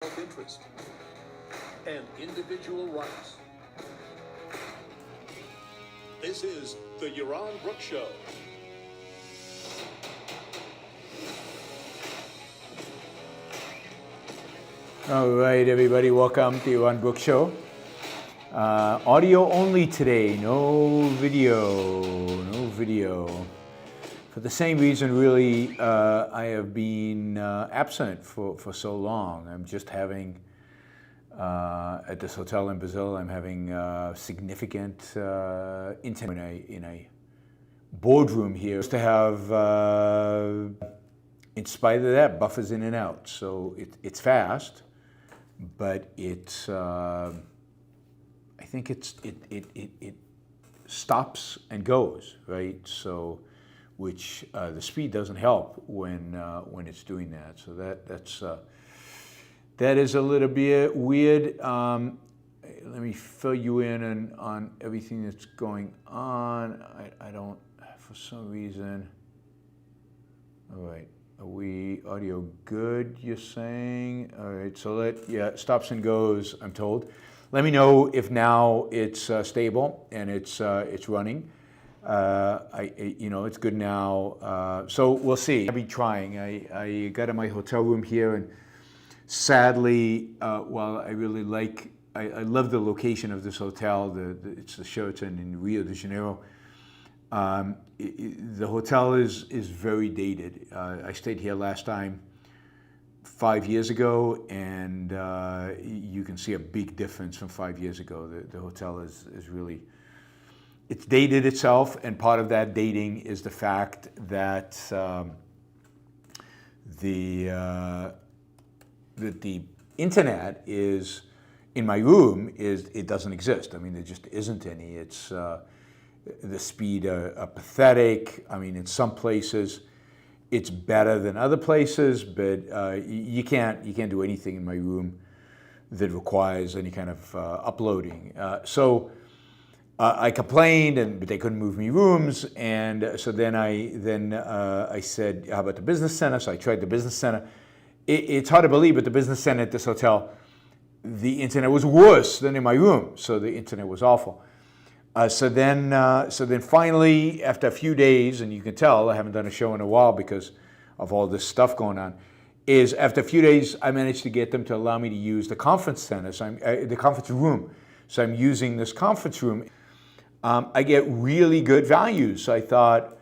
self-interest and individual rights. This is the Yaron Brook Show. All right, everybody, welcome to the Yaron Brook Show. Audio only today, no video. For the same reason, really, I have been absent for so long. I'm just having, at this hotel in Brazil, I'm having significant internet in a boardroom here to have, in spite of that, buffers in and out. So it's fast, but it's, I think it stops and goes, right? So, which the speed doesn't help when it's doing that. So that is a little bit weird. Let me fill you in on everything that's going on. I don't, for some reason. All right, are we audio good? You're saying? All right, so stops and goes. I'm told. Let me know if now it's stable and it's running. It's good now. So we'll see. I'll be trying. I got in my hotel room here, and sadly, while I really I love the location of this hotel. It's the Sheraton in Rio de Janeiro. The hotel is very dated. I stayed here last time 5 years ago, and you can see a big difference from 5 years ago. The hotel is really, it's dated itself, and part of that dating is the fact that the internet is in my room it doesn't exist. I mean, there just isn't any. It's the speed are pathetic. I mean, in some places it's better than other places, but you can't do anything in my room that requires any kind of uploading. So I complained, but they couldn't move me rooms, and so then I said, how about the business center? So I tried the business center. It's hard to believe, but the business center at this hotel, the internet was worse than in my room. So the internet was awful. So then finally, after a few days, and you can tell I haven't done a show in a while because of all this stuff going on, is after a few days I managed to get them to allow me to use the conference center, so the conference room. So I'm using this conference room. I get really good values. So I thought,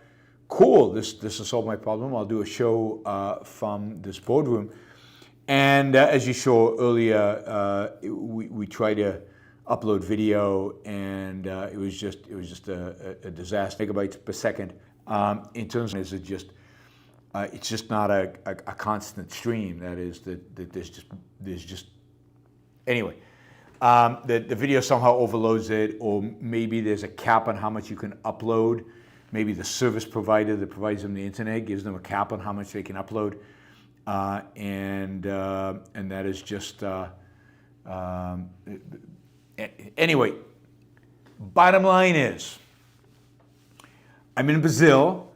cool, this will solve my problem. I'll do a show from this boardroom. And as you saw earlier, we try to upload video, and it was just a disaster. Megabytes per second. In terms of it's just not a constant stream. That is that there's just anyway. The video somehow overloads it, or maybe there's a cap on how much you can upload. Maybe the service provider that provides them the internet gives them a cap on how much they can upload, and that is just. Anyway, bottom line is, I'm in Brazil,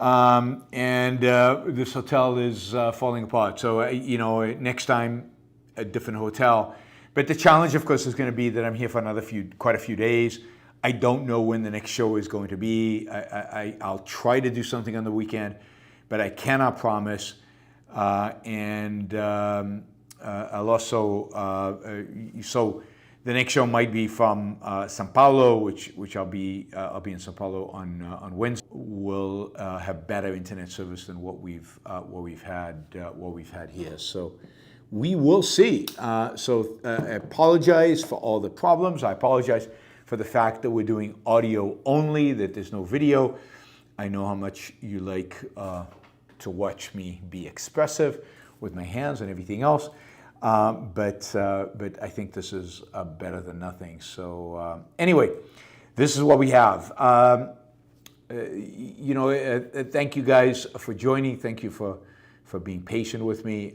and this hotel is falling apart. So, next time, a different hotel. But the challenge, of course, is going to be that I'm here for quite a few days. I don't know when the next show is going to be. I'll try to do something on the weekend, but I cannot promise. I'll also, so the next show might be from São Paulo, which I'll be in São Paulo on Wednesday. We'll have better internet service than what we've had here. So we will see. I apologize for all the problems. I apologize for the fact that we're doing audio only, that there's no video. I know how much you like to watch me be expressive with my hands and everything else. But I think this is better than nothing. So anyway, this is what we have. Thank you guys for joining. Thank you for being patient with me.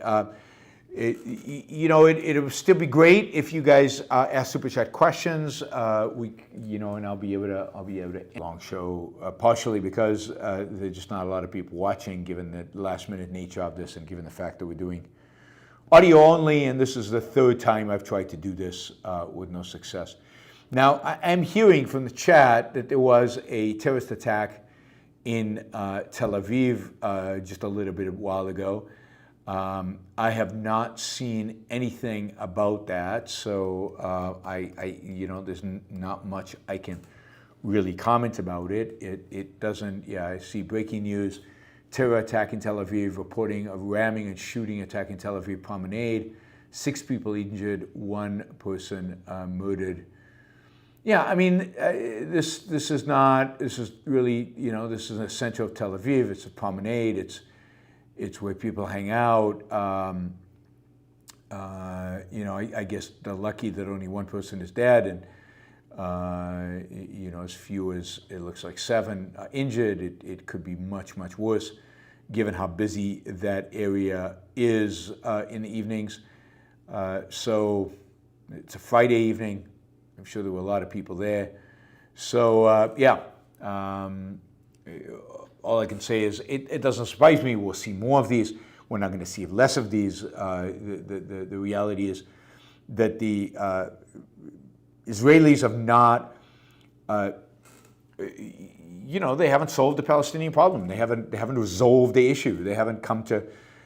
It would still be great if you guys ask superchat questions. And I'll be able to long show partially because there's just not a lot of people watching, given the last minute nature of this, and given the fact that we're doing audio only, and this is the third time I've tried to do this with no success. Now, I'm hearing from the chat that there was a terrorist attack in Tel Aviv just a little bit a while ago. I have not seen anything about that, so there's not much I can really comment about it. It doesn't. Yeah, I see breaking news: terror attack in Tel Aviv. Reporting of ramming and shooting attack in Tel Aviv promenade. 6 people injured, 1 person murdered. Yeah, I mean, this is not. This is really, this is the center of Tel Aviv. It's a promenade. It's where people hang out. I guess they're lucky that only 1 person is dead, and as few as it looks like 7 injured. It could be much, much worse, given how busy that area is in the evenings. So it's a Friday evening. I'm sure there were a lot of people there. So all I can say is it doesn't surprise me. We'll see more of these. We're not going to see less of these. The reality is that the Israelis have not, they haven't solved the Palestinian problem. They haven't resolved the issue. They haven't come to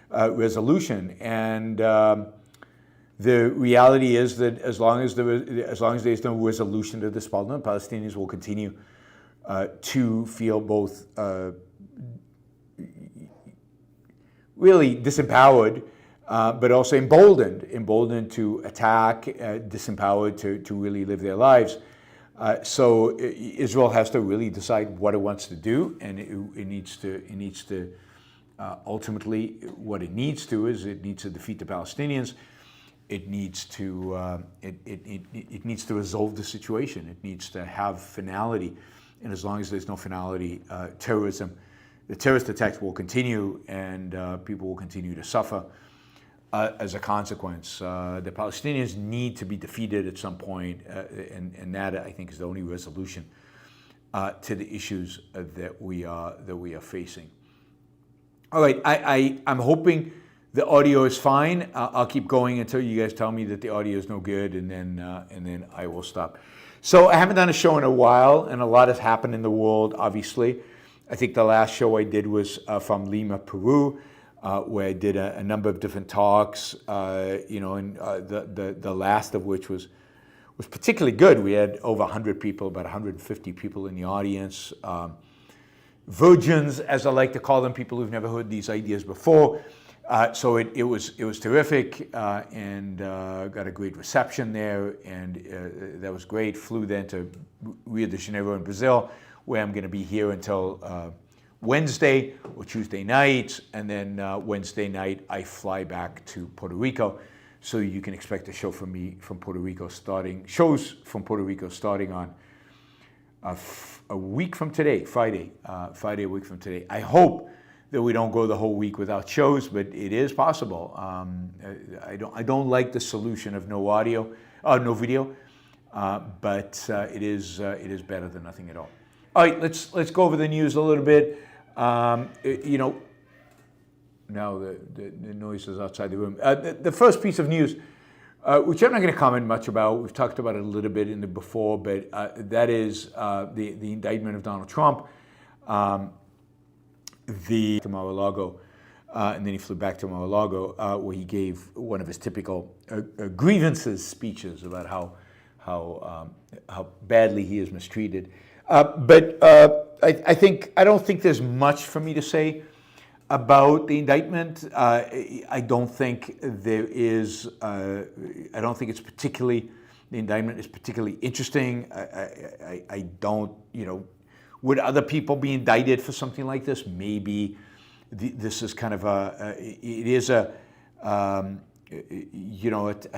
resolution. And the reality is that as long as there's no resolution to this problem, Palestinians will continue to feel both really disempowered, but also emboldened to attack, disempowered to really live their lives. So Israel has to really decide what it wants to do, and it needs to ultimately what it needs to is it needs to defeat the Palestinians. It needs to it needs to resolve the situation. It needs to have finality, and as long as there's no finality, the terrorist attacks will continue, and people will continue to suffer as a consequence. The Palestinians need to be defeated at some point, and that I think is the only resolution to the issues that we are facing. All right, I'm hoping the audio is fine. I'll keep going until you guys tell me that the audio is no good, and then I will stop. So I haven't done a show in a while, and a lot has happened in the world, obviously. I think the last show I did was from Lima, Peru, where I did a number of different talks, and the last of which was particularly good. We had over 100 people, about 150 people in the audience. Virgins, as I like to call them, people who've never heard these ideas before. So it was terrific, and got a great reception there, and that was great. Flew then to Rio de Janeiro in Brazil, where I'm going to be here until Wednesday or Tuesday night, and then Wednesday night I fly back to Puerto Rico. So you can expect a show from me from Puerto Rico starting on a week from today, Friday a week from today. I hope that we don't go the whole week without shows, but it is possible. I don't like the solution of no no video, but it is better than nothing at all. All right, let's go over the news a little bit. Now the noise is outside the room. The first piece of news, which I'm not going to comment much about, we've talked about it a little bit before, but that is the indictment of Donald Trump. To Mar-a-Lago, and then he flew back to Mar-a-Lago, where he gave one of his typical grievances speeches about how badly he is mistreated. But I don't think there's much for me to say about the indictment. I don't think there is. I don't think the indictment is particularly interesting. I don't. Would other people be indicted for something like this? Maybe. This is kind of a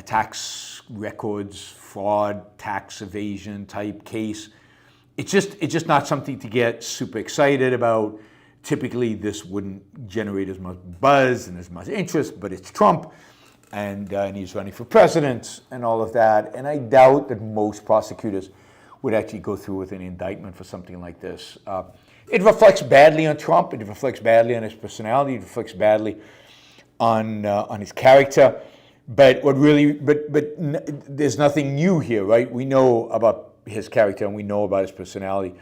tax records fraud, tax evasion type case. It's just not something to get super excited about. Typically, this wouldn't generate as much buzz and as much interest, but it's Trump, and he's running for president and all of that. And I doubt that most prosecutors would actually go through with an indictment for something like this. It reflects badly on Trump. It reflects badly on his personality. It reflects badly on his character. But there's nothing new here, right? We know about his character and we know about his personality.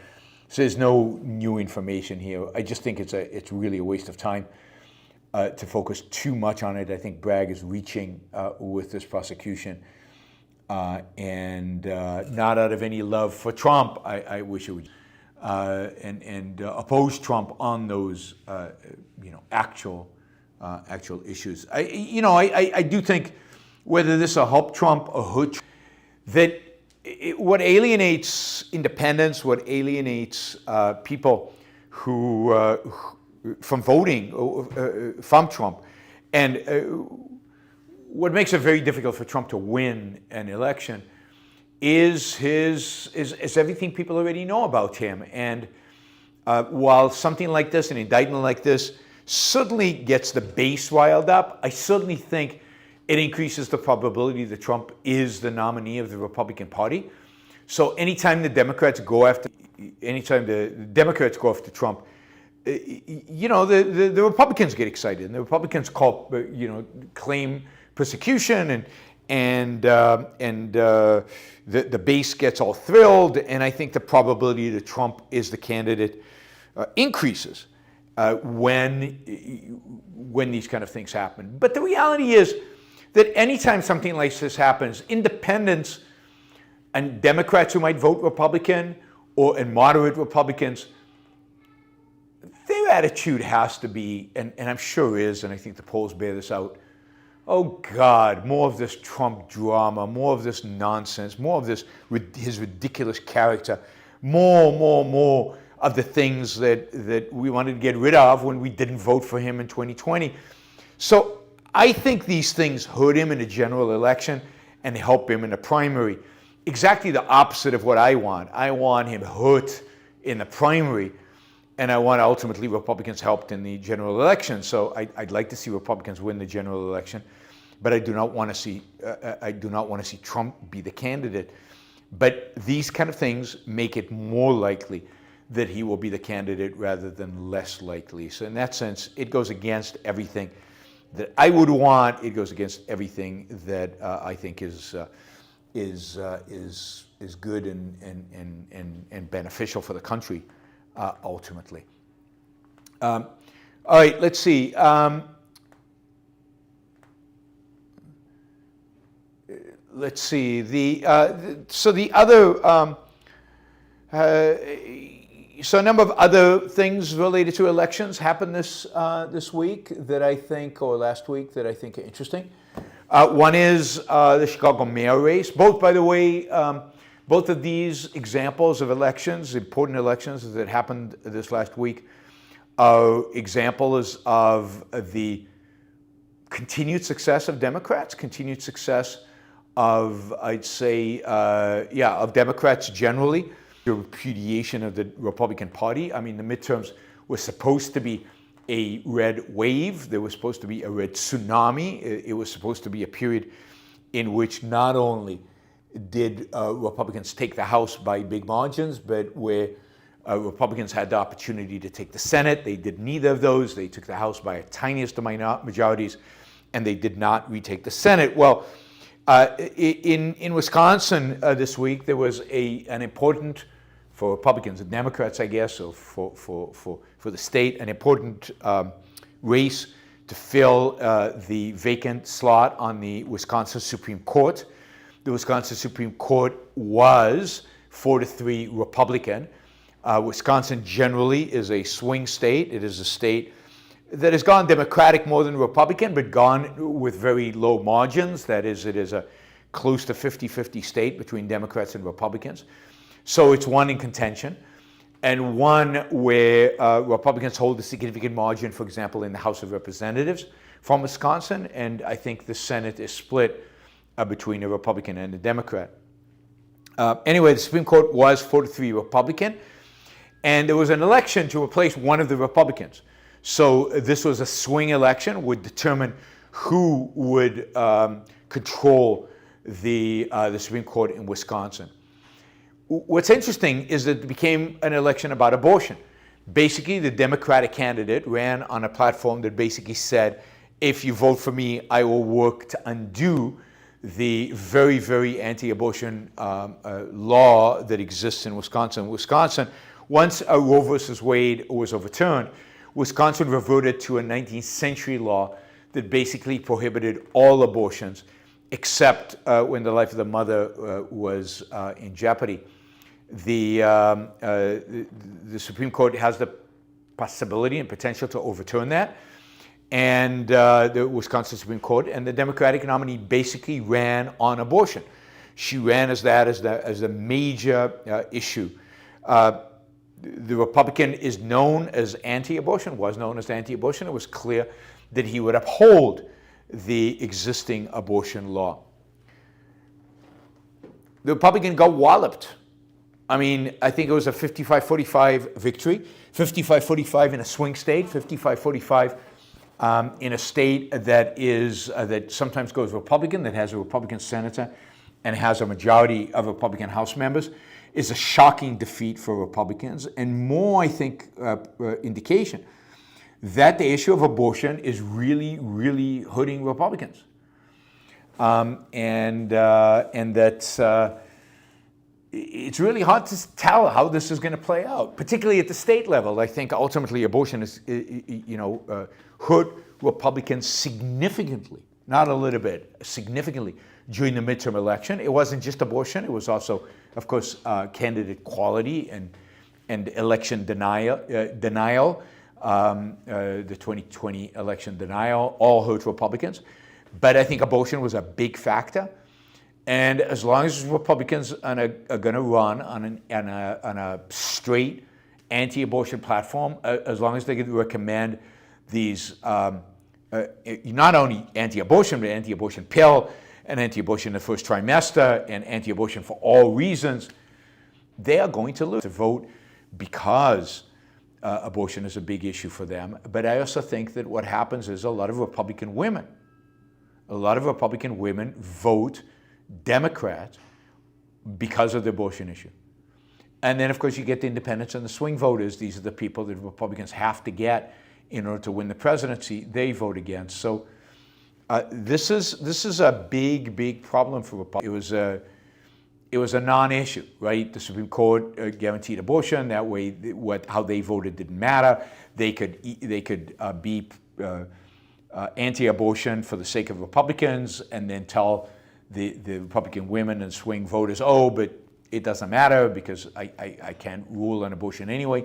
So there's no new information here. I just think it's really a waste of time to focus too much on it. I think Bragg is reaching with this prosecution, and not out of any love for Trump. I wish it would, and oppose Trump on those actual issues. I do think whether this will help Trump or hurt Trump, that what alienates independents, what alienates people who from voting from Trump, and what makes it very difficult for Trump to win an election is everything people already know about him. And while something like this, an indictment like this, certainly gets the base riled up, I certainly think it increases the probability that Trump is the nominee of the Republican Party. So anytime the Democrats go after Trump, the Republicans get excited, and the Republicans claim persecution, and the base gets all thrilled, and I think the probability that Trump is the candidate increases when these kind of things happen. But the reality is that anytime something like this happens, independents and Democrats who might vote Republican and moderate Republicans, their attitude has to be, and I'm sure is, and I think the polls bear this out, oh God, more of this Trump drama, more of this nonsense, more of his ridiculous character, more of the things that we wanted to get rid of when we didn't vote for him in 2020. So I think these things hurt him in a general election and help him in a primary. Exactly the opposite of what I want. I want him hurt in the primary, and I want ultimately Republicans helped in the general election. So I'd like to see Republicans win the general election, but I do not want to see Trump be the candidate. But these kind of things make it more likely that he will be the candidate rather than less likely. So in that sense, it goes against everything that I would want. It goes against everything that I think is good and beneficial for the country ultimately. All right, let's see. Let's see. So a number of other things related to elections happened this week that I think, or last week, that I think are interesting. One is the Chicago mayor race. Both, by the way, both of these examples of elections, important elections that happened this last week, are examples of the continued success of Democrats, continued success of, I'd say, of Democrats generally. The repudiation of the Republican Party. I mean, the midterms were supposed to be a red wave. There was supposed to be a red tsunami. It was supposed to be a period in which not only did Republicans take the House by big margins, but where Republicans had the opportunity to take the Senate. They did neither of those. They took the House by a tiniest of majorities, and they did not retake the Senate. Well, in Wisconsin this week, there was an important, for Republicans and Democrats, I guess, or for the state, an important race to fill the vacant slot on the Wisconsin Supreme Court. The Wisconsin Supreme Court was 4-3 Republican. Wisconsin generally is a swing state. It is a state that has gone Democratic more than Republican, but gone with very low margins. That is, it is a close to 50-50 state between Democrats and Republicans. So it's one in contention, and one where Republicans hold a significant margin, for example, in the House of Representatives from Wisconsin, and I think the Senate is split between a Republican and a Democrat. Anyway, the Supreme Court was 4-3 Republican, and there was an election to replace one of the Republicans. So this was a swing election, would determine who would control the Supreme Court in Wisconsin. What's interesting is that it became an election about abortion. Basically, the Democratic candidate ran on a platform that basically said if you vote for me, I will work to undo the very, very anti-abortion law that exists in Wisconsin. Wisconsin, once Roe versus Wade was overturned, Wisconsin reverted to a 19th century law that basically prohibited all abortions except when the life of the mother was in jeopardy. The Supreme Court has the possibility and potential to overturn that, and the Wisconsin Supreme Court, and the Democratic nominee basically ran on abortion. She ran as the major issue. The Republican is known as anti-abortion, was known as anti-abortion. It was clear that he would uphold the existing abortion law. The Republican got walloped. I mean, I think it was a 55-45 victory, 55-45 in a swing state, 55-45 in a state that is that sometimes goes Republican, that has a Republican senator and has a majority of Republican House members, is a shocking defeat for Republicans, and more, I think, indication that the issue of abortion is really, really hurting Republicans, and that it's really hard to tell how this is going to play out, particularly at the state level. I think ultimately abortion is, hurt Republicans significantly, not a little bit, significantly during the midterm election. It wasn't just abortion; it was also, of course, candidate quality and election denial. The 2020 election denial all hurt Republicans, but I think abortion was a big factor. And as long as Republicans are going to run on a straight anti-abortion platform, as long as they can recommend these not only anti-abortion, but anti-abortion pill and anti-abortion in the first trimester and anti-abortion for all reasons, they are going to lose the vote because abortion is a big issue for them. But I also think that what happens is a lot of Republican women vote Democrat because of the abortion issue. And then, of course, you get the independents and the swing voters. These are the people that Republicans have to get in order to win the presidency. They vote against. So this is a big, big problem for Republicans. It was a non-issue, right? The Supreme Court guaranteed abortion. That way, how they voted didn't matter. They could be anti-abortion for the sake of Republicans, and then tell the Republican women and swing voters, oh, but it doesn't matter because I can't rule on abortion anyway,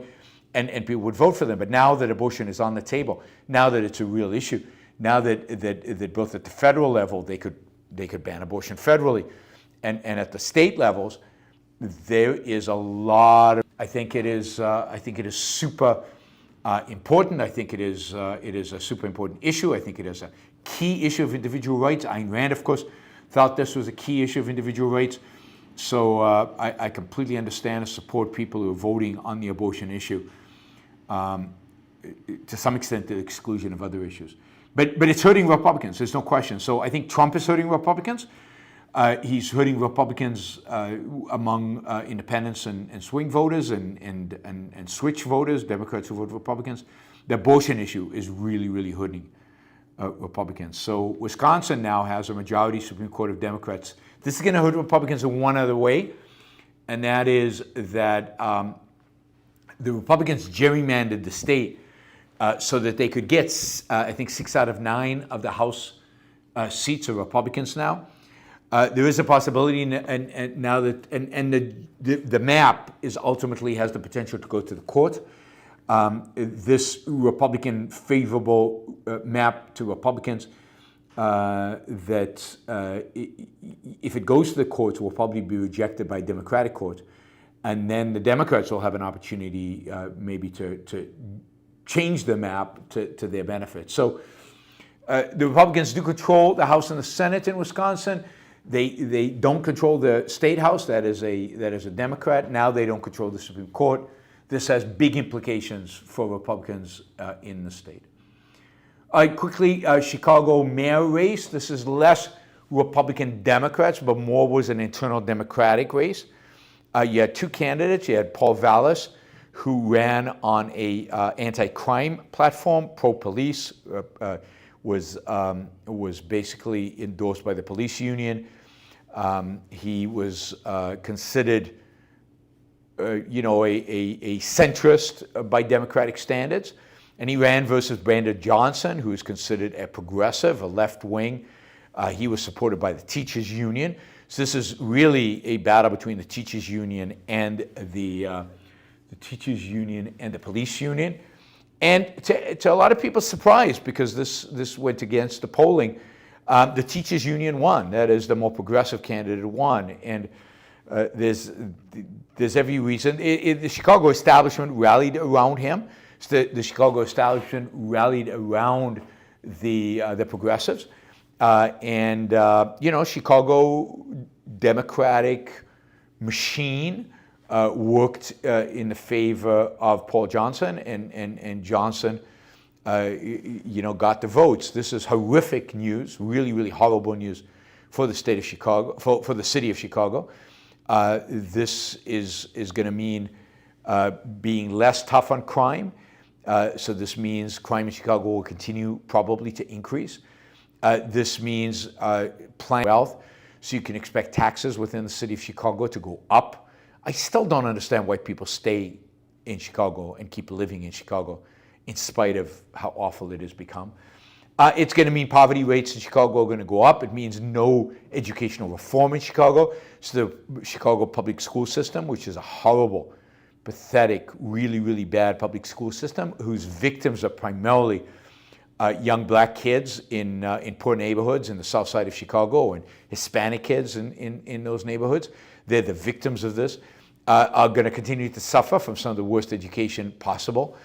and people would vote for them. But now that abortion is on the table, now that it's a real issue, now that both at the federal level they could ban abortion federally, and at the state levels, there is a lot of. I think it is super important. I think it is a super important issue. I think it is a key issue of individual rights. Ayn Rand, of course, thought this was a key issue of individual rights. So I completely understand and support people who are voting on the abortion issue, to some extent to the exclusion of other issues. But it's hurting Republicans, there's no question. So I think Trump is hurting Republicans. He's hurting Republicans among independents and swing voters and switch voters, Democrats who vote Republicans. The abortion issue is really, really hurting Republicans. So Wisconsin now has a majority Supreme Court of Democrats. This is going to hurt Republicans in one other way, and that is that the Republicans gerrymandered the state so that they could get, I think, 6 out of 9 of the House seats are Republicans now. There is a possibility, and now that the map is ultimately has the potential to go to the court. This Republican favorable map to Republicans that if it goes to the courts will probably be rejected by Democratic courts, and then the Democrats will have an opportunity maybe to change the map to their benefit. So the Republicans do control the House and the Senate in Wisconsin. They don't control the State House. That is a Democrat. Now they don't control the Supreme Court. This has big implications for Republicans in the state. Quickly, Chicago mayor race. This is less Republican Democrats, but more was an internal Democratic race. You had 2 candidates. You had Paul Vallas, who ran on a anti-crime platform, pro-police, was basically endorsed by the police union. He was considered, a centrist by Democratic standards. And he ran versus Brandon Johnson, who is considered a progressive, a left wing. He was supported by the teachers union. So this is really a battle between the teachers union and the police union. And to a lot of people's surprise, because this went against the polling, the teachers union won. That is, the more progressive candidate won. And there's every reason. The Chicago establishment rallied around him. So the Chicago establishment rallied around the progressives. Chicago Democratic machine worked in the favor of Paul Johnson, and Johnson, got the votes. This is horrific news, really, really horrible news for the state of Chicago, for the city of Chicago. This is going to mean being less tough on crime. So this means crime in Chicago will continue probably to increase. This means planning wealth, so you can expect taxes within the city of Chicago to go up. I still don't understand why people stay in Chicago and keep living in Chicago in spite of how awful it has become. It's going to mean poverty rates in Chicago are going to go up. It means no educational reform in Chicago. So the Chicago public school system, which is a horrible, pathetic, really, really bad public school system, whose victims are primarily young black kids in poor neighborhoods in the south side of Chicago, and Hispanic kids in those neighborhoods. They're the victims of this, are going to continue to suffer from some of the worst education possible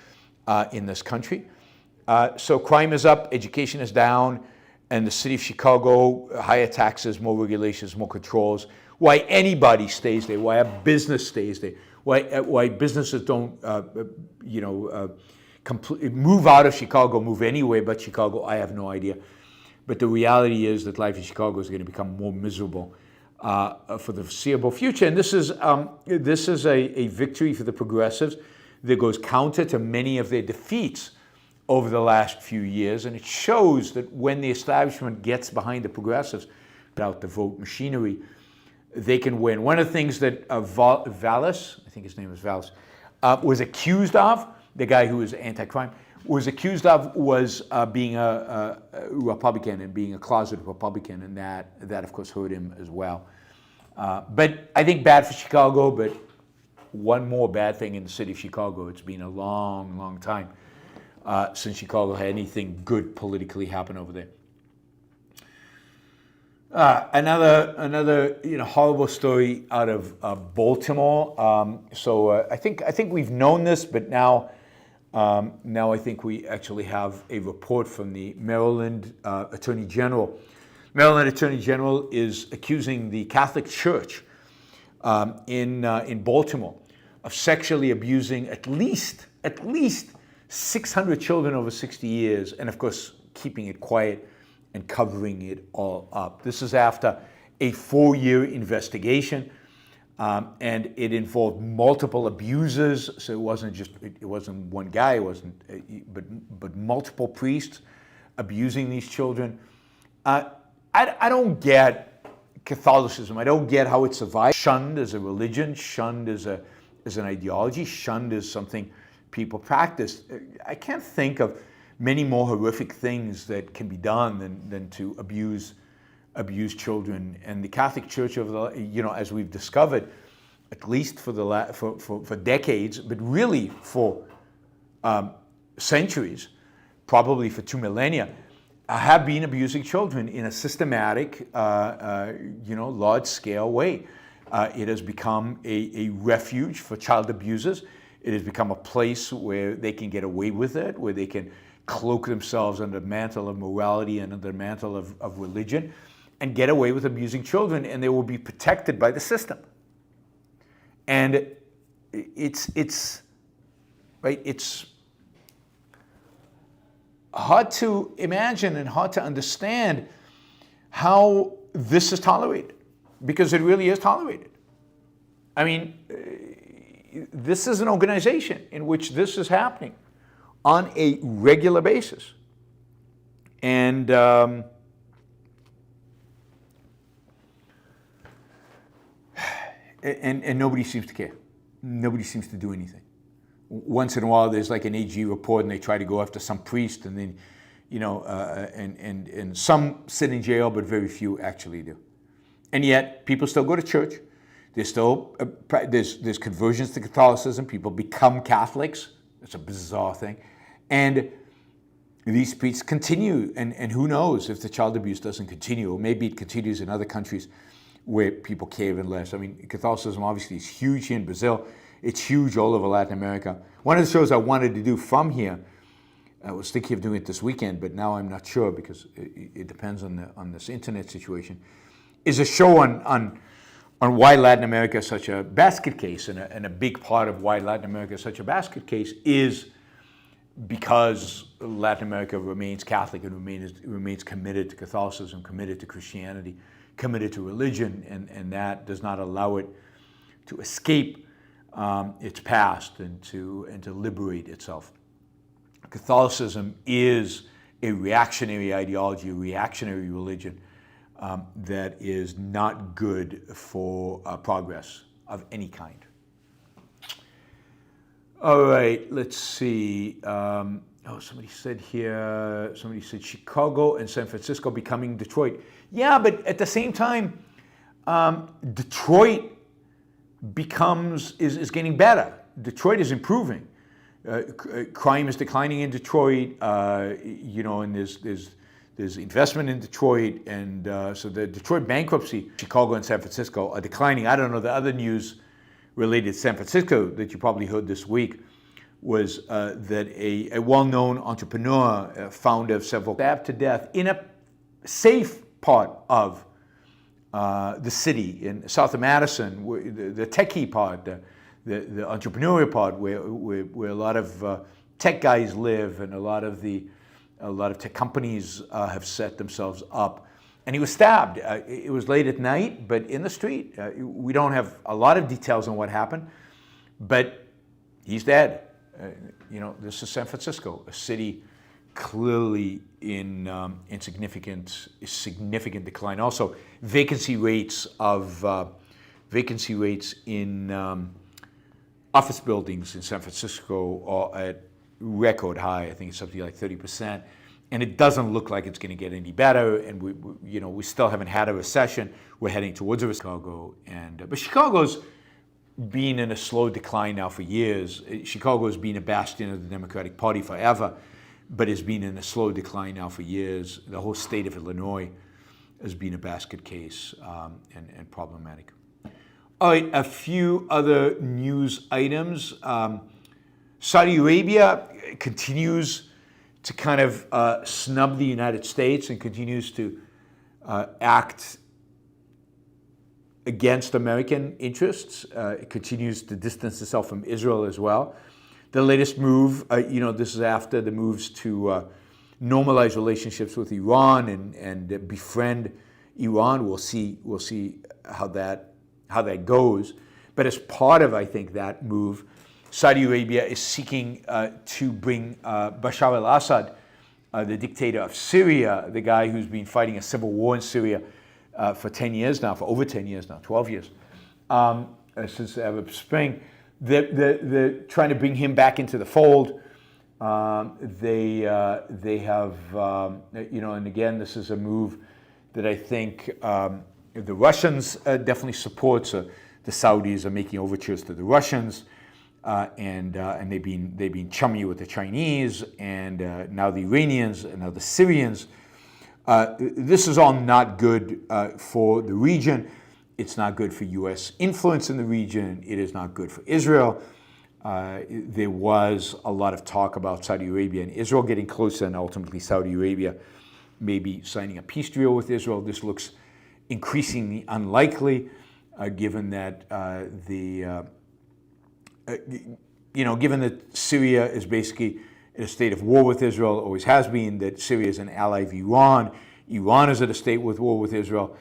in this country. So crime is up, education is down, and the city of Chicago, higher taxes, more regulations, more controls. Why anybody stays there, why a business stays there, why businesses don't, move out of Chicago, move anywhere but Chicago, I have no idea. But the reality is that life in Chicago is going to become more miserable for the foreseeable future. And this is a victory for the progressives that goes counter to many of their defeats over the last few years. And it shows that when the establishment gets behind the progressives, without the vote machinery, they can win. One of the things that Vallis, I think his name is Vallis, was accused of, the guy who was anti-crime, was accused of was being a Republican and being a closeted Republican, and that of course hurt him as well. But I think bad for Chicago, but one more bad thing in the city of Chicago. It's been a long, long time since Chicago had anything good politically happen over there. Another horrible story out of Baltimore. I think we've known this, but now I think we actually have a report from the Maryland Attorney General. Maryland Attorney General is accusing the Catholic Church in Baltimore of sexually abusing at least 600 children over 60 years, and of course keeping it quiet and covering it all up. This is after a 4-year investigation, and it involved multiple abusers. So it wasn't one guy, but multiple priests abusing these children. I don't get Catholicism. I don't get how it survived. Shunned as a religion, shunned as an ideology, shunned as something people practice. I can't think of many more horrific things that can be done than to abuse children. And the Catholic Church, as we've discovered, at least for decades, but really for centuries, probably for 2 millennia, have been abusing children in a systematic, large-scale way. It has become a refuge for child abusers. It has become a place where they can get away with it, where they can cloak themselves under the mantle of morality and under the mantle of religion and get away with abusing children, and they will be protected by the system. And it's hard to imagine and hard to understand how this is tolerated, because it really is tolerated. I mean, this is an organization in which this is happening on a regular basis. And and nobody seems to care. Nobody seems to do anything. Once in a while, there's like an AG report, and they try to go after some priest, and then, and some sit in jail, but very few actually do. And yet, people still go to church. There's still there's conversions to Catholicism. People become Catholics. It's a bizarre thing, and these priests continue. And who knows if the child abuse doesn't continue, or maybe it continues in other countries where people care even less. I mean, Catholicism obviously is huge here in Brazil. It's huge all over Latin America. One of the shows I wanted to do from here, I was thinking of doing it this weekend, but now I'm not sure because it depends on this internet situation, is a show on why Latin America is such a basket case, and a big part of why Latin America is such a basket case is because Latin America remains Catholic and remains committed to Catholicism, committed to Christianity, committed to religion, and that does not allow it to escape its past and to liberate itself. Catholicism is a reactionary ideology, a reactionary religion that is not good for progress of any kind. All right, let's see. Somebody said Chicago and San Francisco becoming Detroit. Yeah, but at the same time, Detroit is getting better. Detroit is improving. Crime is declining in Detroit, and there's investment in Detroit, and so the Detroit bankruptcy, Chicago and San Francisco are declining. I don't know, the other news related to San Francisco that you probably heard this week was that a well-known entrepreneur, founder of several, stabbed to death in a safe part of the city in south of Madison, the techie part, the entrepreneurial part, where a lot of tech guys live, and a lot of tech companies have set themselves up. And he was stabbed. It was late at night, but in the street. We don't have a lot of details on what happened, but he's dead. This is San Francisco, a city clearly in significant decline. Also, vacancy rates in office buildings in San Francisco are at record high. I think it's something like 30%, and it doesn't look like it's going to get any better. And we still haven't had a recession. We're heading towards a Chicago, but Chicago's been in a slow decline now for years. Chicago has been a bastion of the Democratic Party forever, but has been in a slow decline now for years. The whole state of Illinois has been a basket case and problematic. All right, a few other news items. Saudi Arabia continues to kind of snub the United States and continues to act against American interests. It continues to distance itself from Israel as well. The latest move, this is after the moves to normalize relationships with Iran and befriend Iran. We'll see how that goes. But as part of, I think, that move, Saudi Arabia is seeking to bring Bashar al-Assad, the dictator of Syria, the guy who's been fighting a civil war in Syria for 10 years now, for over 10 years now, 12 years, since the Arab Spring. They're trying to bring him back into the fold. They have, and again, this is a move that I think the Russians definitely support. So the Saudis are making overtures to the Russians, and they've been chummy with the Chinese, and now the Iranians, and now the Syrians. This is all not good for the region. It's not good for U.S. influence in the region. It is not good for Israel. There was a lot of talk about Saudi Arabia and Israel getting closer, and ultimately Saudi Arabia maybe signing a peace deal with Israel. This looks increasingly unlikely, given that given that Syria is basically in a state of war with Israel, always has been, that Syria is an ally of Iran. Iran is at a state with war with Israel.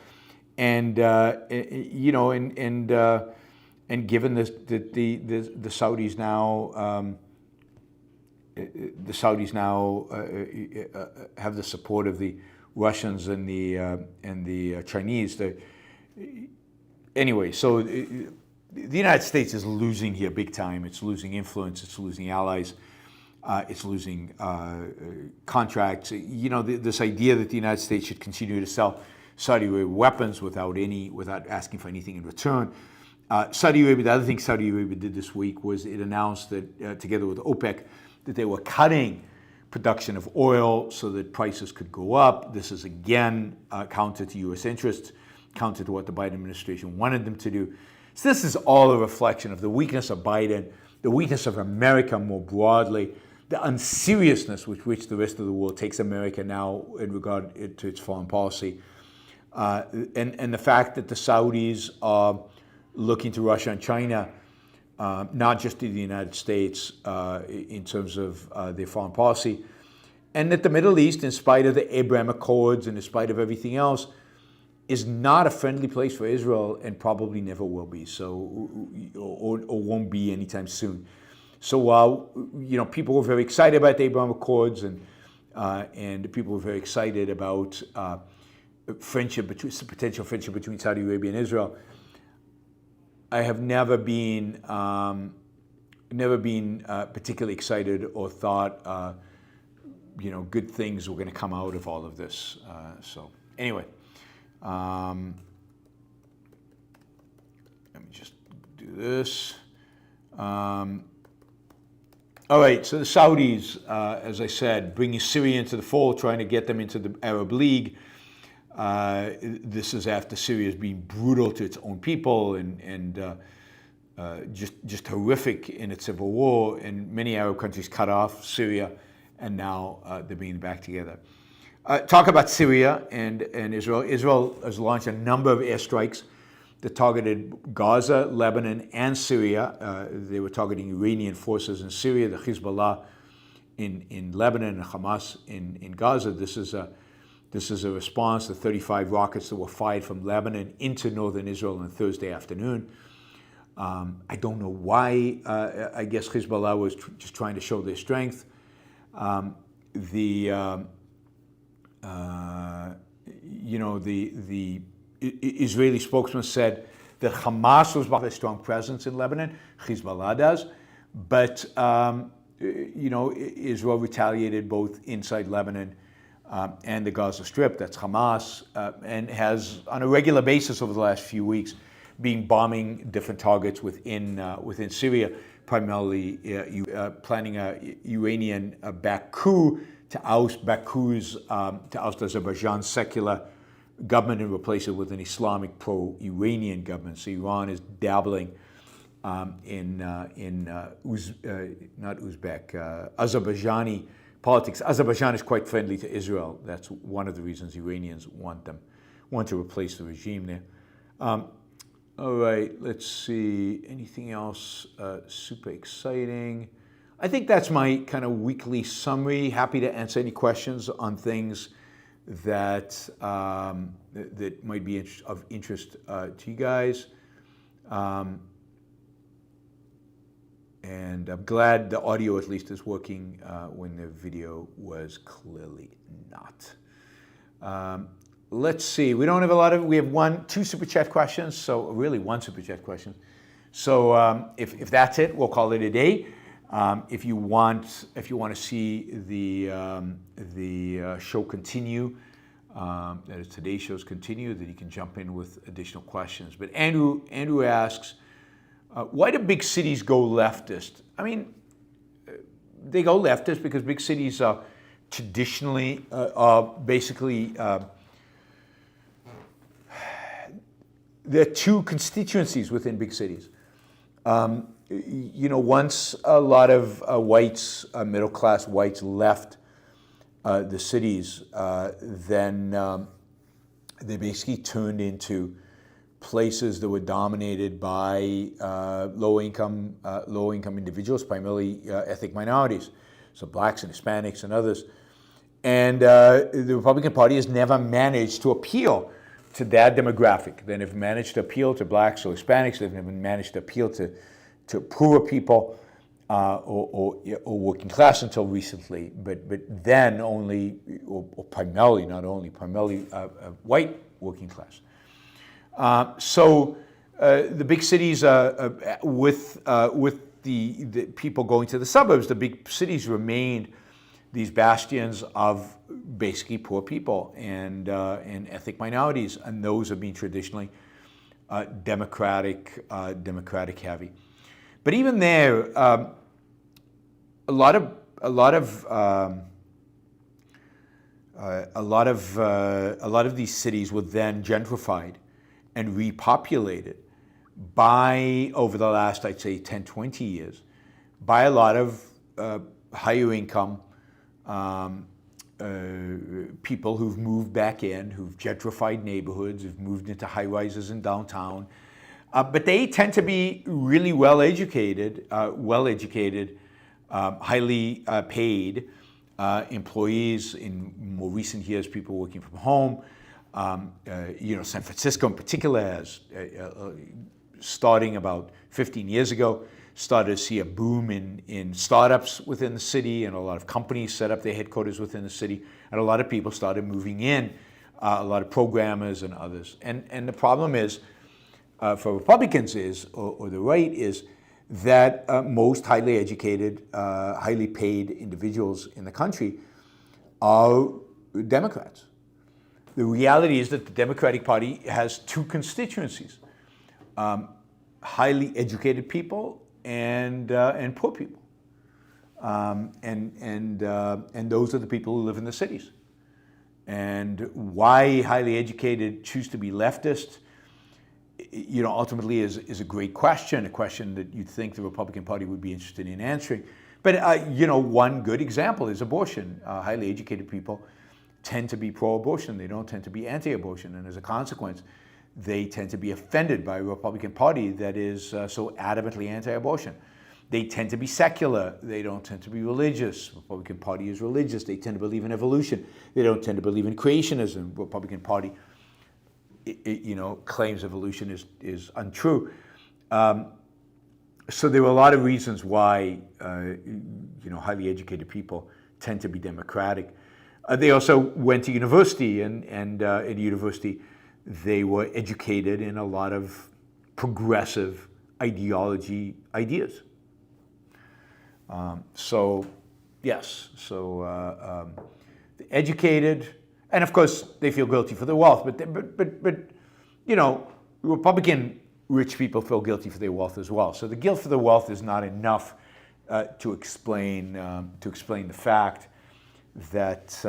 And given this, that the Saudis now the Saudis now have the support of the Russians and the Chinese. Anyway, so the United States is losing here big time. It's losing influence. It's losing allies. It's losing contracts. You know, this idea that the United States should continue to sell Saudi Arabia weapons without asking for anything in return. Saudi Arabia, the other thing Saudi Arabia did this week was it announced that together with OPEC, that they were cutting production of oil so that prices could go up. This is again counter to U.S. interests, counter to what the Biden administration wanted them to do. So this is all a reflection of the weakness of Biden, the weakness of America more broadly, the unseriousness with which the rest of the world takes America now in regard to its foreign policy, and the fact that the Saudis are looking to Russia and China, not just to the United States in terms of their foreign policy, and that the Middle East, in spite of the Abraham Accords and in spite of everything else, is not a friendly place for Israel and probably never will be, so or won't be anytime soon. So while people were very excited about the Abraham Accords and people were very excited about potential friendship between Saudi Arabia and Israel, I have never been particularly excited or thought good things were going to come out of all of this. So anyway, let me just do this. All right, so the Saudis, as I said, bringing Syria into the fold, trying to get them into the Arab League. This is after Syria is being brutal to its own people and just horrific in its civil war, and many Arab countries cut off Syria, and now they're bringing back together. Talk about Syria and Israel. Israel has launched a number of airstrikes that targeted Gaza, Lebanon, and Syria. They were targeting Iranian forces in Syria, the Hezbollah in Lebanon, and Hamas in Gaza. This is a response to 35 rockets that were fired from Lebanon into northern Israel on Thursday afternoon. I don't know why. I guess Hezbollah was just trying to show their strength. The Israeli spokesman said that Hamas was a strong presence in Lebanon. Hezbollah does, but Israel retaliated both inside Lebanon and the Gaza Strip. That's Hamas, and has on a regular basis over the last few weeks been bombing different targets within Syria, primarily planning a Iranian-backed coup to oust Azerbaijan's secular government and replace it with an Islamic pro-Iranian government. So Iran is dabbling Azerbaijani politics. Azerbaijan is quite friendly to Israel. That's one of the reasons Iranians want to replace the regime there. All right, let's see. Anything else super exciting? I think that's my kind of weekly summary. Happy to answer any questions on things that that might be of interest to you guys. And I'm glad the audio at least is working when the video was clearly not. Let's see, we don't have a lot of, we have two super chat questions, so really one super chat question. So if that's it, we'll call it a day. If you want to see the show continue, that is today's shows continue, then you can jump in with additional questions. But Andrew asks, why do big cities go leftist? I mean, they go leftist because big cities are traditionally basically there are two constituencies within big cities. Once a lot of whites, middle-class whites, left the cities, then they basically turned into places that were dominated by low-income individuals, primarily ethnic minorities, so blacks and Hispanics and others. And the Republican Party has never managed to appeal to that demographic. They never managed to appeal to blacks or Hispanics. They've never managed to appeal to poorer people. or working class until recently, but then only, or primarily, not only, primarily white working class. So the big cities, with the people going to the suburbs, the big cities remained these bastions of basically poor people and ethnic minorities, and those have been traditionally democratic heavy. But even there, a lot of these cities were then gentrified and repopulated by, over the last, I'd say, 10, 20 years, by a lot of higher income people who've moved back in, who've gentrified neighborhoods, who've moved into high rises in downtown. But they tend to be really well-educated, highly paid employees. In more recent years, people working from home. San Francisco in particular has, starting about 15 years ago, started to see a boom in startups within the city, and a lot of companies set up their headquarters within the city, and a lot of people started moving in, a lot of programmers and others. And the problem is, for Republicans or the right, is that most highly educated, highly paid individuals in the country are Democrats. The reality is that the Democratic Party has two constituencies: highly educated people and poor people, and those are the people who live in the cities. And why highly educated choose to be leftist, ultimately is a great question, a question that you'd think the Republican Party would be interested in answering. But one good example is abortion. Highly educated people tend to be pro-abortion. They don't tend to be anti-abortion, and as a consequence, they tend to be offended by a Republican Party that is so adamantly anti-abortion. They tend to be secular. They don't tend to be religious. The Republican Party is religious. They tend to believe in evolution. They don't tend to believe in creationism. The Republican Party, claims evolution is untrue. So there are a lot of reasons why, highly educated people tend to be Democratic. They also went to university, and at university, they were educated in a lot of progressive ideas. Educated, and of course they feel guilty for their wealth. But Republican rich people feel guilty for their wealth as well. So the guilt for the wealth is not enough to explain the fact that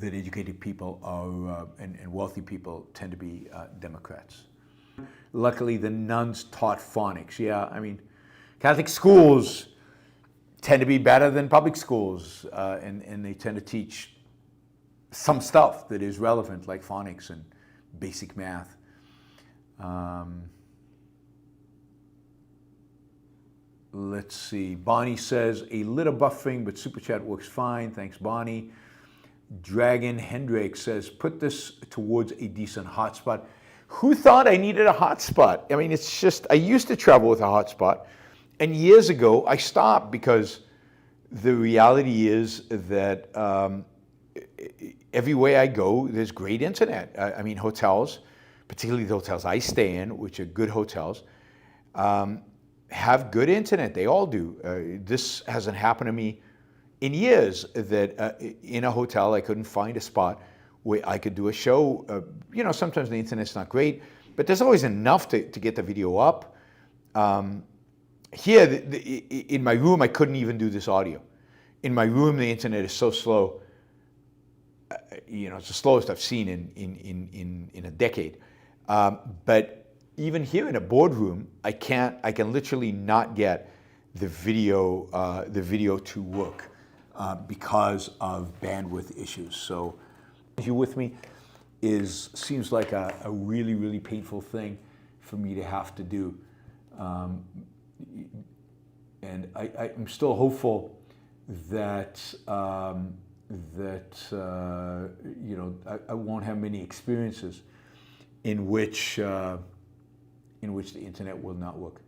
educated people are and wealthy people tend to be Democrats. Luckily, the nuns taught phonics. Yeah, I mean, Catholic schools tend to be better than public schools, and they tend to teach some stuff that is relevant, like phonics and basic math. Let's see. Bonnie says, a little buffering, but Super Chat works fine. Thanks, Bonnie. Dragon Hendrick says, put this towards a decent hotspot. Who thought I needed a hotspot? I mean, it's just, I used to travel with a hotspot, and years ago I stopped because the reality is that everywhere I go, there's great internet. I mean, hotels, particularly the hotels I stay in, which are good hotels, have good internet. They all do. This hasn't happened to me in years, that in a hotel I couldn't find a spot where I could do a show. Sometimes the internet's not great, but there's always enough to get the video up. Here, in my room, I couldn't even do this audio. In my room, the internet is so slow. It's the slowest I've seen in a decade. But even here in a boardroom, I can literally not get the video to work because of bandwidth issues. So, you with me seems like a really, really painful thing for me to have to do. And I'm still hopeful that I won't have many experiences in which the internet will not work.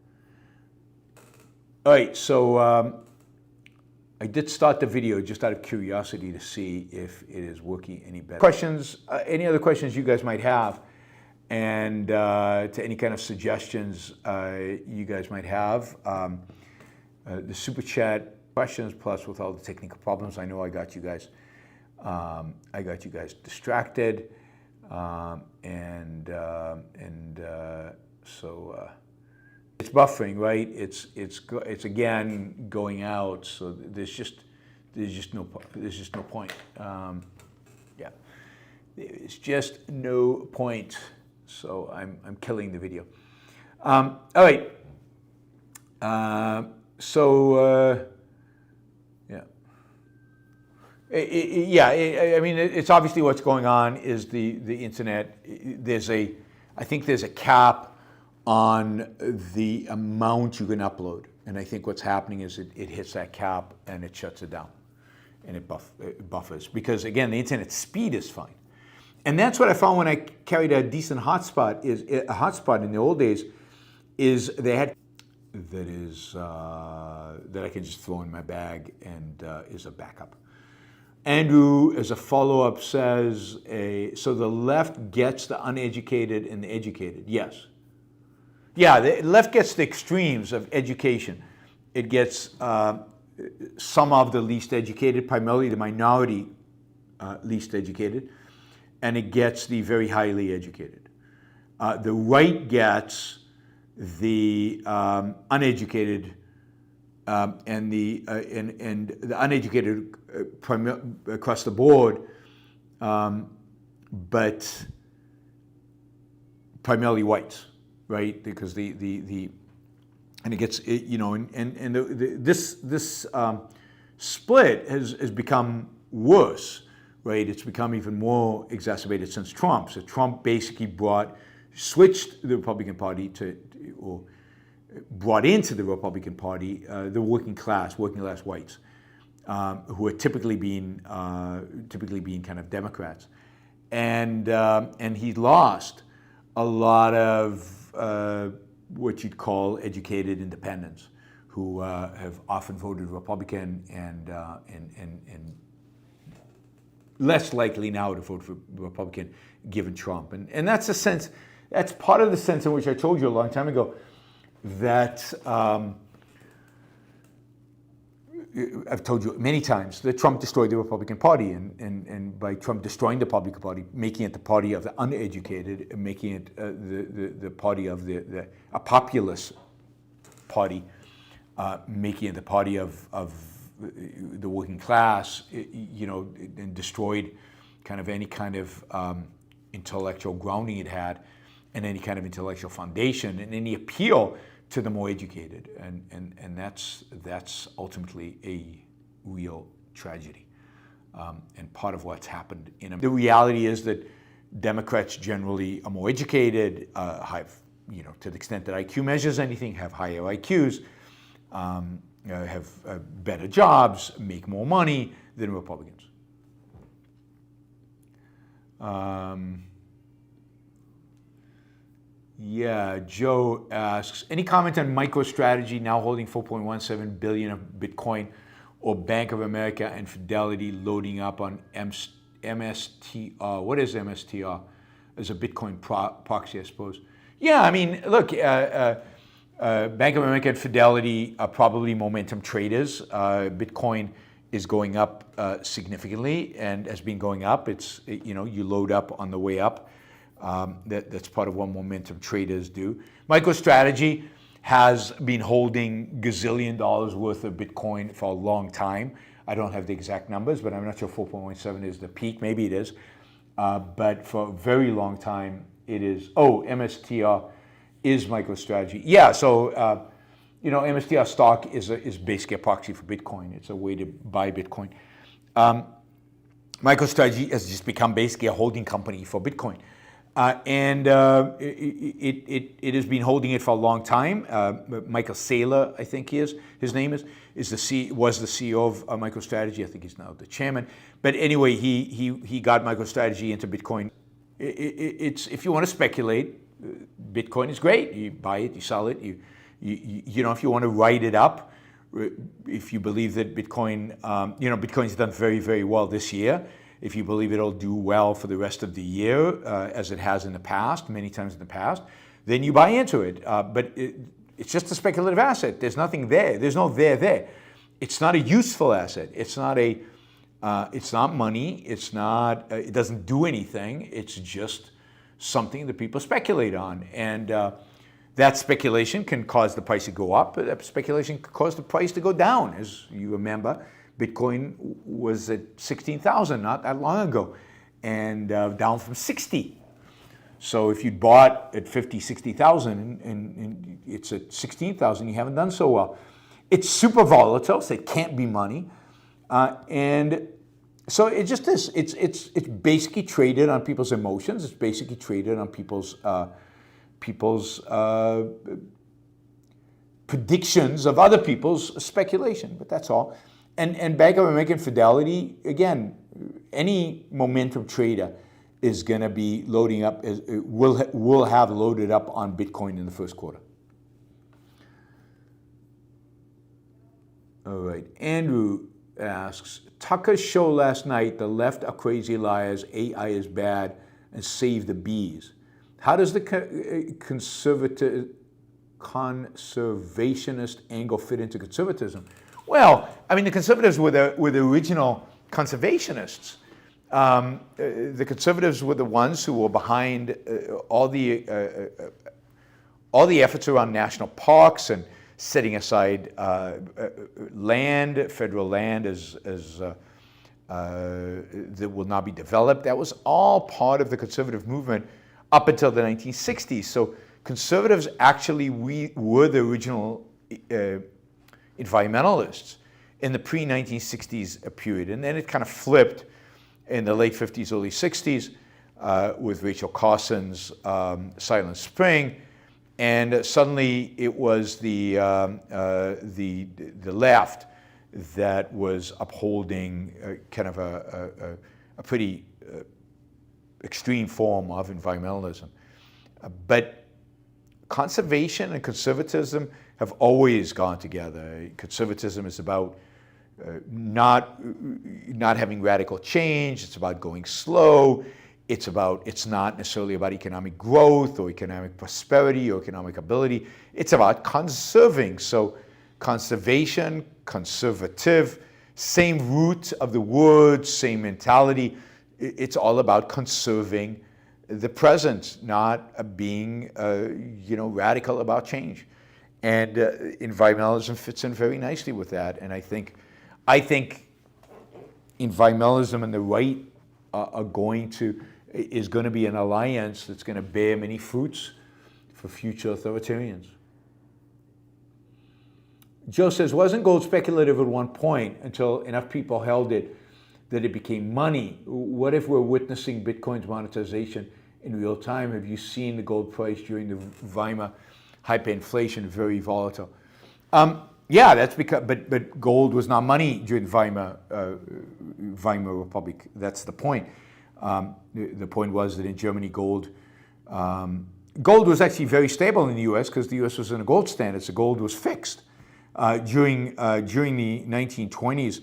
All right, so I did start the video just out of curiosity to see if it is working any better. Questions, any other questions you guys might have, and to any kind of suggestions you guys might have. The super chat questions, plus with all the technical problems, I know I got you guys distracted, so it's buffering, right? It's again going out, so there's just no point. Yeah, there's just no point. So I'm killing the video. All right. I mean, it's obviously what's going on is the internet. I think there's a cap on the amount you can upload, and I think what's happening is it hits that cap and it shuts it down, and it buffers, because again the internet speed is fine, and that's what I found when I carried a decent hotspot. Is a hotspot in the old days is they had that I can just throw in my bag and is a backup. Andrew, as a follow-up, says, so the left gets the uneducated and the educated. Yes. Yeah, the left gets the extremes of education. It gets some of the least educated, primarily the minority least educated, and it gets the very highly educated. The right gets the uneducated and the uneducated across the board, but primarily whites, right? Because and it gets this split has become worse, right? It's become even more exacerbated since Trump. So Trump basically switched the Republican Party or brought into the Republican Party the working class whites, who are typically being kind of Democrats, and he lost a lot of what you'd call educated independents, who have often voted Republican and less likely now to vote for Republican given Trump, and that's a sense. That's part of the sense in which I told you a long time ago that I've told you many times that Trump destroyed the Republican Party, and by Trump destroying the Republican Party, making it the party of the uneducated, making it the party of a populist party, making it the party of the working class, and destroyed kind of any kind of intellectual grounding it had, and any kind of intellectual foundation, and any appeal to the more educated, and that's ultimately a real tragedy, and part of what's happened in America. The reality is that Democrats generally are more educated, have, to the extent that IQ measures anything, have higher IQs, have better jobs, make more money than Republicans. Yeah, Joe asks, any comment on Microstrategy now holding 4.17 billion of Bitcoin, or Bank of America and Fidelity loading up on MSTR? What is MSTR? As a Bitcoin proxy, I suppose. Yeah, I mean, look, Bank of America and Fidelity are probably momentum traders. Bitcoin is going up significantly and has been going up. It's, you load up on the way up. That's part of what momentum traders do. MicroStrategy has been holding gazillion dollars worth of Bitcoin for a long time. I don't have the exact numbers, but I'm not sure 4.17 is the peak. Maybe it is. But for a very long time, it is. Oh, MSTR is MicroStrategy. Yeah, so, MSTR stock is basically a proxy for Bitcoin. It's a way to buy Bitcoin. MicroStrategy has just become basically a holding company for Bitcoin. It has been holding it for a long time. Michael Saylor, I think his name was the CEO of MicroStrategy. I think he's now the chairman. But anyway, he got MicroStrategy into Bitcoin. It's if you want to speculate, Bitcoin is great. You buy it, you sell it, you if you want to write it up, if you believe that Bitcoin, Bitcoin's done very, very well this year, if you believe it'll do well for the rest of the year, as it has in the past, many times in the past, then you buy into it. But it's just a speculative asset. There's nothing there. There's no there. It's not a useful asset. It's not money. It's not. It doesn't do anything. It's just something that people speculate on, and that speculation can cause the price to go up. But that speculation can cause the price to go down. As you remember, Bitcoin was at 16,000 not that long ago, and down from 60. So if you'd bought at 50, 60,000 and it's at 16,000, you haven't done so well. It's super volatile, so it can't be money. And so it just is. It's basically traded on people's emotions. It's basically traded on people's predictions of other people's speculation, but that's all. And Bank of America and Fidelity, again, any momentum trader is going to be loading up, will have loaded up on Bitcoin in the first quarter. All right, Andrew asks, Tucker's show last night, the left are crazy liars, AI is bad, and save the bees. How does the conservationist angle fit into conservatism? Well, I mean, the conservatives were the original conservationists. The conservatives were the ones who were behind all the efforts around national parks and setting aside land, federal land, that will not be developed. That was all part of the conservative movement up until the 1960s. So conservatives actually were the original environmentalists in the pre-1960s period. And then it kind of flipped in the late 50s, early 60s with Rachel Carson's Silent Spring. And suddenly it was the left that was upholding kind of a pretty extreme form of environmentalism. But conservation and conservatism have always gone together. Conservatism is about not having radical change. It's about going slow. It's not necessarily about economic growth or economic prosperity or economic ability. It's about conserving. So conservation, conservative, same root of the word, same mentality. It's all about conserving the present, not being radical about change. And environmentalism fits in very nicely with that. And I think environmentalism and the right is going to be an alliance that's going to bear many fruits for future authoritarians. Joe says, wasn't gold speculative at one point until enough people held it that it became money? What if we're witnessing Bitcoin's monetization in real time? Have you seen the gold price during the Weimar hyperinflation, very volatile? Yeah, that's because, but gold was not money during Weimar Republic. That's the point. The point was that in Germany, gold was actually very stable in the U.S. because the U.S. was in a gold standard, so gold was fixed. During the 1920s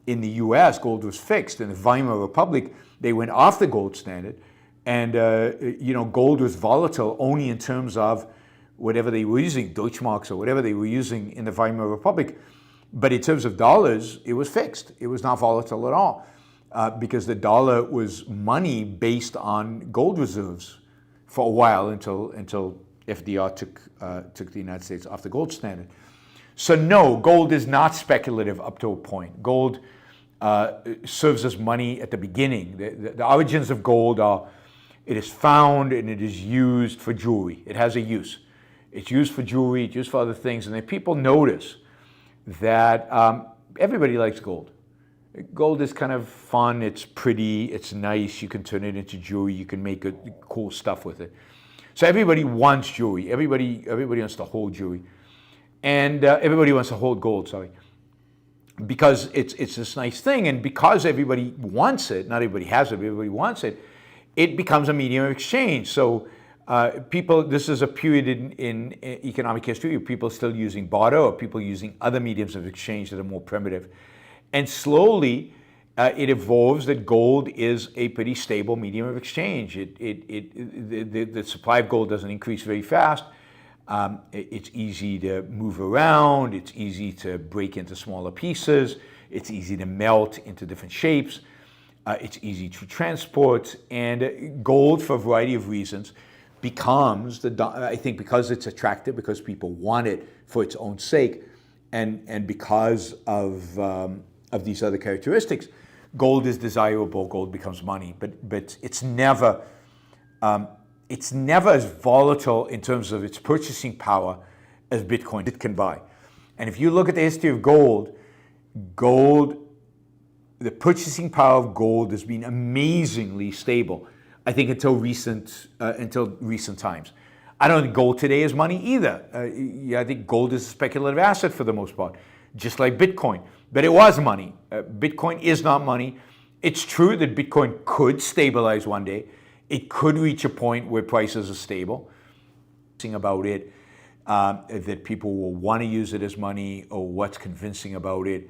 in the U.S., gold was fixed. In the Weimar Republic, they went off the gold standard, and gold was volatile only in terms of whatever they were using, Deutschmarks or whatever they were using in the Weimar Republic. But in terms of dollars, it was fixed. It was not volatile at all because the dollar was money based on gold reserves for a while until FDR took the United States off the gold standard. So no, gold is not speculative up to a point. Gold serves as money at the beginning. The origins of gold are, it is found and it is used for jewelry. It has a use. It's used for jewelry, it's used for other things, and then people notice that everybody likes gold. Gold is kind of fun, it's pretty, it's nice, you can turn it into jewelry, you can make good, cool stuff with it. So everybody wants jewelry, everybody wants to hold jewelry. And everybody wants to hold gold, because it's this nice thing, and because everybody wants it, not everybody has it, but everybody wants it, it becomes a medium of exchange. So People, this is a period in economic history where people are still using barter or people using other mediums of exchange that are more primitive. And slowly, it evolves that gold is a pretty stable medium of exchange. The supply of gold doesn't increase very fast. It's easy to move around. It's easy to break into smaller pieces. It's easy to melt into different shapes. It's easy to transport. And gold, for a variety of reasons, becomes, I think because it's attractive, because people want it for its own sake, and because of these other characteristics, gold is desirable, gold becomes money, but it's never as volatile in terms of its purchasing power as Bitcoin it can buy. And if you look at the history of gold, the purchasing power of gold has been amazingly stable, I think, until recent times. I don't think gold today is money either. I think gold is a speculative asset for the most part, just like Bitcoin. But it was money. Bitcoin is not money. It's true that Bitcoin could stabilize one day. It could reach a point where prices are stable. About it, that people will want to use it as money, or what's convincing about it,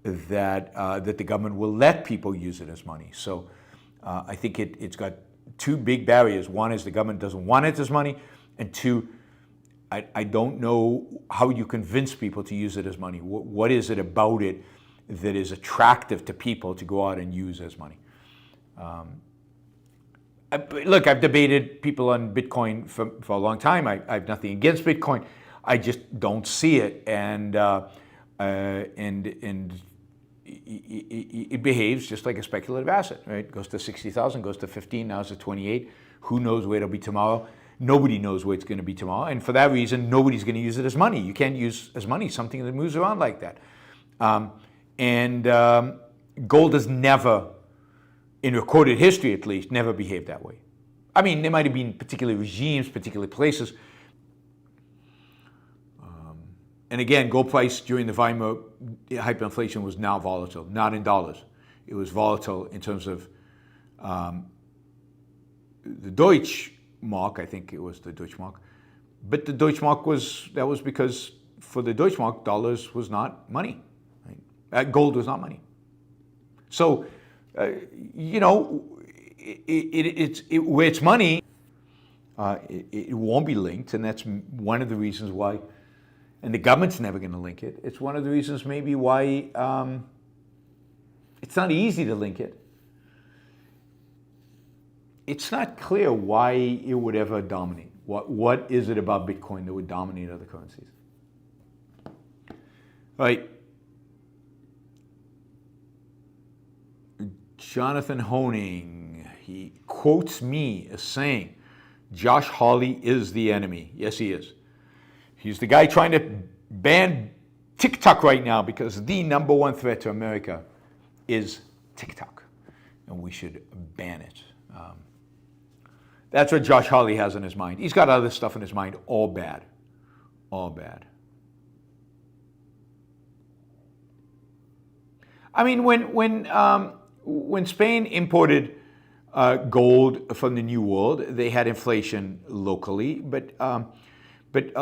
that the government will let people use it as money. So I think it's got two big barriers. One is the government doesn't want it as money, and two, I don't know how you convince people to use it as money. What is it about it that is attractive to people to go out and use as money? Look, I've debated people on Bitcoin for a long time. I have nothing against Bitcoin. I just don't see it, and it behaves just like a speculative asset, right? It goes to 60,000, goes to 15, now it's at 28. Who knows where it'll be tomorrow? Nobody knows where it's going to be tomorrow, and for that reason, nobody's going to use it as money. You can't use as money something that moves around like that. Gold has never, in recorded history at least, never behaved that way. I mean, there might have been particular regimes, particular places. And again, gold price during the Weimar hyperinflation was now volatile, not in dollars. It was volatile in terms of the Deutsche Mark, I think it was the Deutsche Mark. But the Deutsche Mark was because for the Deutsche Mark, dollars was not money. Right? Gold was not money. So, where it's money, it won't be linked, and that's one of the reasons why, and the government's never going to link it. It's one of the reasons maybe why it's not easy to link it. It's not clear why it would ever dominate. What is it about Bitcoin that would dominate other currencies? Right. Jonathan Honing, he quotes me as saying, Josh Hawley is the enemy. Yes, he is. He's the guy trying to ban TikTok right now because the number one threat to America is TikTok, and we should ban it. That's what Josh Hawley has in his mind. He's got other stuff in his mind, all bad. All bad. I mean, when Spain imported gold from the New World, they had inflation locally, but a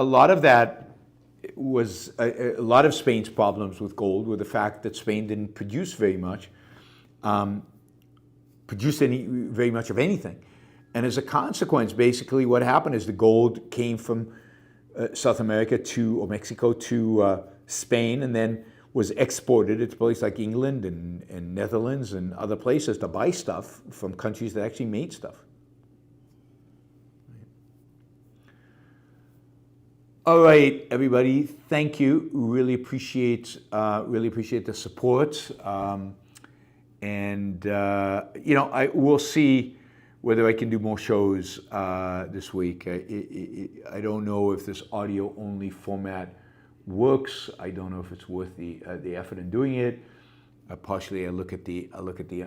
lot of that was a lot of Spain's problems with gold were the fact that Spain didn't produce very much, very much of anything. And as a consequence, basically what happened is the gold came from South America or Mexico to Spain, and then was exported to places like England and Netherlands and other places to buy stuff from countries that actually made stuff. All right, everybody, thank you. Really appreciate the support. I will see whether I can do more shows this week. I don't know if this audio-only format works. I don't know if it's worth the effort in doing it. Partially, I look at the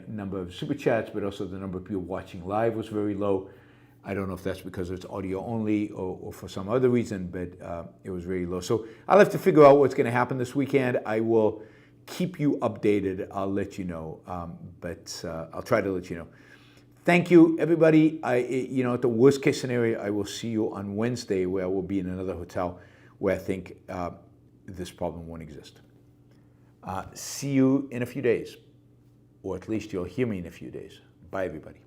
number of super chats, but also the number of people watching live was very low. I don't know if that's because it's audio only or for some other reason, but it was very low. So I'll have to figure out what's going to happen this weekend. I will keep you updated. I'll let you know, but I'll try to let you know. Thank you, everybody. At the worst case scenario, I will see you on Wednesday, where I will be in another hotel where I think this problem won't exist. See you in a few days, or at least you'll hear me in a few days. Bye, everybody.